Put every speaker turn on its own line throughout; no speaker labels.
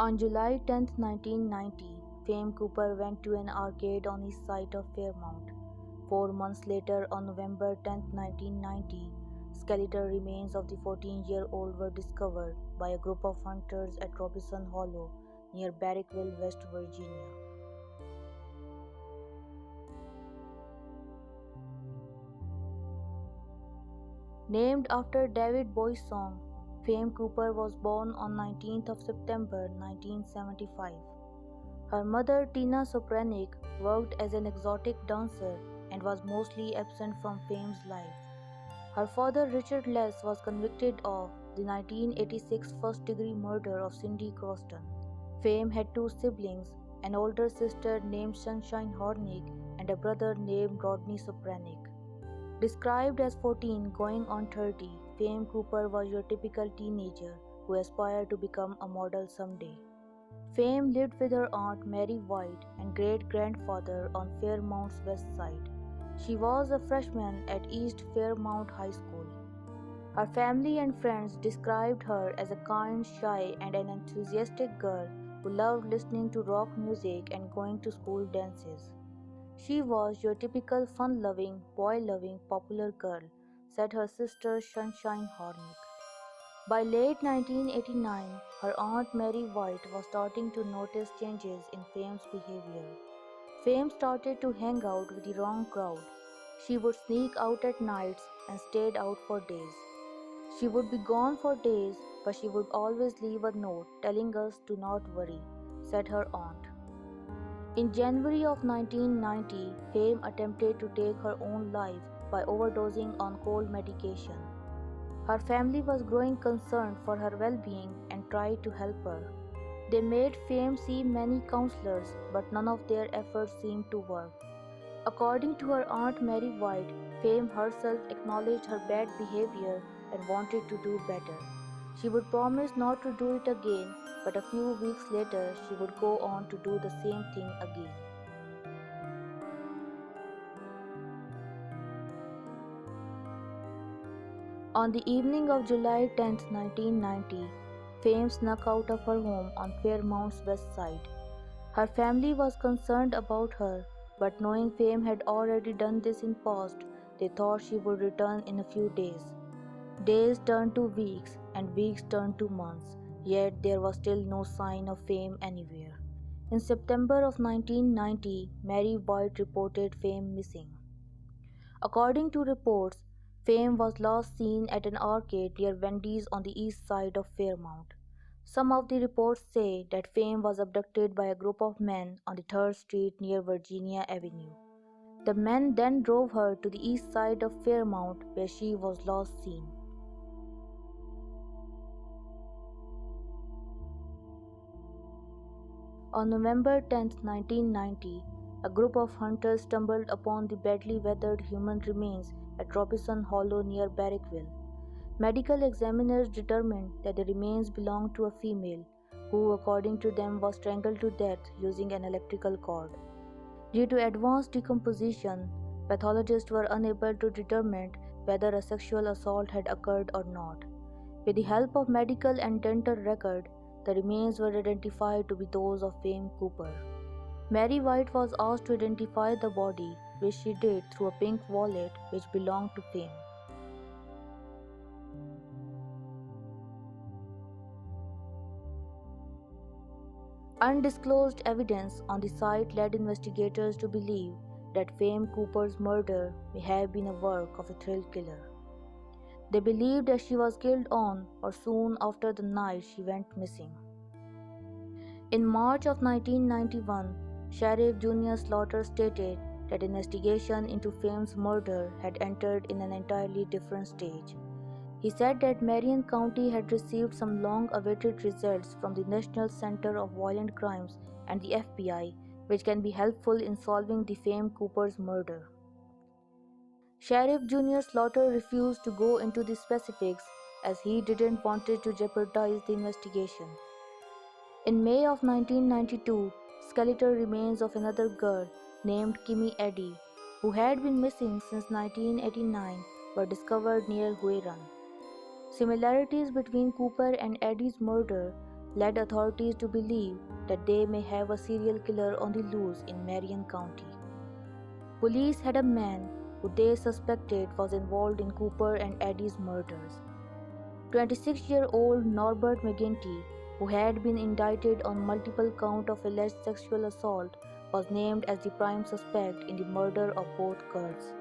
On July 10, 1990, Fame Cooper went to an arcade on east side of Fairmont. 4 months later, on November 10, 1990, skeletal remains of the 14-year-old were discovered by a group of hunters at Robinson Hollow near Barrackville, West Virginia. Named after David Bowie's song, Fame Cooper was born on 19th of September 1975. Her mother, Tina Sopranik, worked as an exotic dancer and was mostly absent from Fame's life. Her father, Richard Less, was convicted of the 1986 first-degree murder of Cindy Croston. Fame had two siblings, an older sister named Sunshine Hornick and a brother named Rodney Sopranik. Described as 14 going on 30, Fame Cooper was your typical teenager who aspired to become a model someday. Fame lived with her aunt Mary White and great-grandfather on Fairmont's west side. She was a freshman at East Fairmont High School. Her family and friends described her as a kind, shy, and an enthusiastic girl who loved listening to rock music and going to school dances. She was your typical fun-loving, boy-loving, popular girl, said her sister Sunshine Hornick. By late 1989, her aunt Mary White was starting to notice changes in Fame's behavior. Fame started to hang out with the wrong crowd. She would sneak out at nights and stayed out for days. She would be gone for days, but she would always leave a note telling us to not worry, said her aunt. In January of 1990, Fame attempted to take her own life by overdosing on cold medication. Her family was growing concerned for her well-being and tried to help her. They made Fame see many counselors, but none of their efforts seemed to work. According to her aunt Mary White, Fame herself acknowledged her bad behavior and wanted to do better. She would promise not to do it again, but a few weeks later she would go on to do the same thing again. On the evening of July 10, 1990, Fame snuck out of her home on Fairmont's west side. Her family was concerned about her, but knowing Fame had already done this in past, they thought she would return in a few days. Days turned to weeks, and weeks turned to months, yet there was still no sign of Fame anywhere. In September of 1990, Mary White reported Fame missing. According to reports, Fame was last seen at an arcade near Wendy's on the east side of Fairmont. Some of the reports say that Fame was abducted by a group of men on the 3rd Street near Virginia Avenue. The men then drove her to the east side of Fairmont where she was last seen. On November 10, 1990, a group of hunters stumbled upon the badly weathered human remains at Robinson Hollow near Barrackville. Medical examiners determined that the remains belonged to a female, who according to them was strangled to death using an electrical cord. Due to advanced decomposition, pathologists were unable to determine whether a sexual assault had occurred or not. With the help of medical and dental record, the remains were identified to be those of Fame Cooper. Mary White was asked to identify the body, which she did through a pink wallet which belonged to Fame. Undisclosed evidence on the site led investigators to believe that Fame Cooper's murder may have been a work of a thrill killer. They believed that she was killed on or soon after the night she went missing. In March of 1991, Sheriff Junior Slaughter stated that investigation into Fame's murder had entered in an entirely different stage. He said that Marion County had received some long-awaited results from the National Center of Violent Crimes and the FBI, which can be helpful in solving the Fame Cooper's murder. Sheriff Junior Slaughter refused to go into the specifics as he didn't want to jeopardize the investigation. In May of 1992, skeletal remains of another girl named Kimmy Eddy, who had been missing since 1989, were discovered near Huron. Similarities between Cooper and Eddy's murder led authorities to believe that they may have a serial killer on the loose in Marion County. Police had a man who they suspected was involved in Cooper and Eddie's murders. 26-year-old Norbert McGinty, who had been indicted on multiple counts of alleged sexual assault, was named as the prime suspect in the murder of both girls.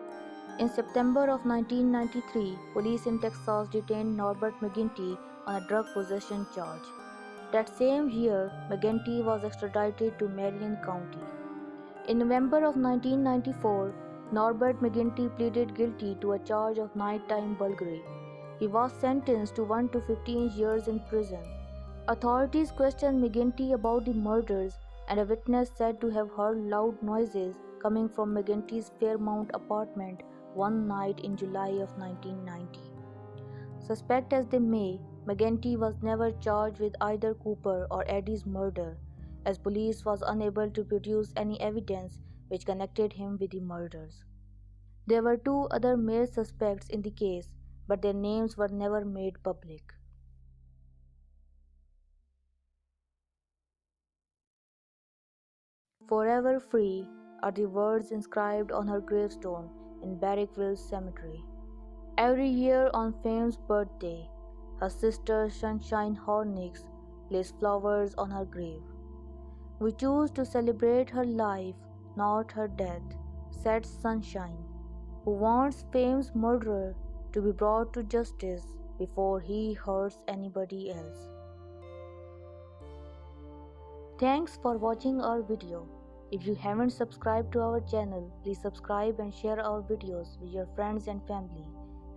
In September of 1993, police in Texas detained Norbert McGinty on a drug possession charge. That same year, McGinty was extradited to Marion County. In November of 1994, Norbert McGinty pleaded guilty to a charge of nighttime burglary. He was sentenced to 1 to 15 years in prison. Authorities questioned McGinty about the murders, and a witness said to have heard loud noises coming from McGinty's Fairmont apartment one night in July of 1990. Suspect as they may, McGinty was never charged with either Cooper or Eddie's murder, as police was unable to produce any evidence which connected him with the murders. There were two other male suspects in the case, but their names were never made public. "Forever free" are the words inscribed on her gravestone in Barrackville Cemetery. Every year on Fame's birthday, her sister Sunshine Hornicks placed flowers on her grave. "We choose to celebrate her life, not her death," said Sunshine, who wants Fame's murderer to be brought to justice before he hurts anybody else. Thanks for watching our video. If you haven't subscribed to our channel, please subscribe and share our videos with your friends and family,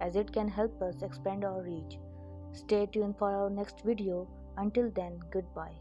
as it can help us expand our reach. Stay tuned for our next video. Until then, goodbye.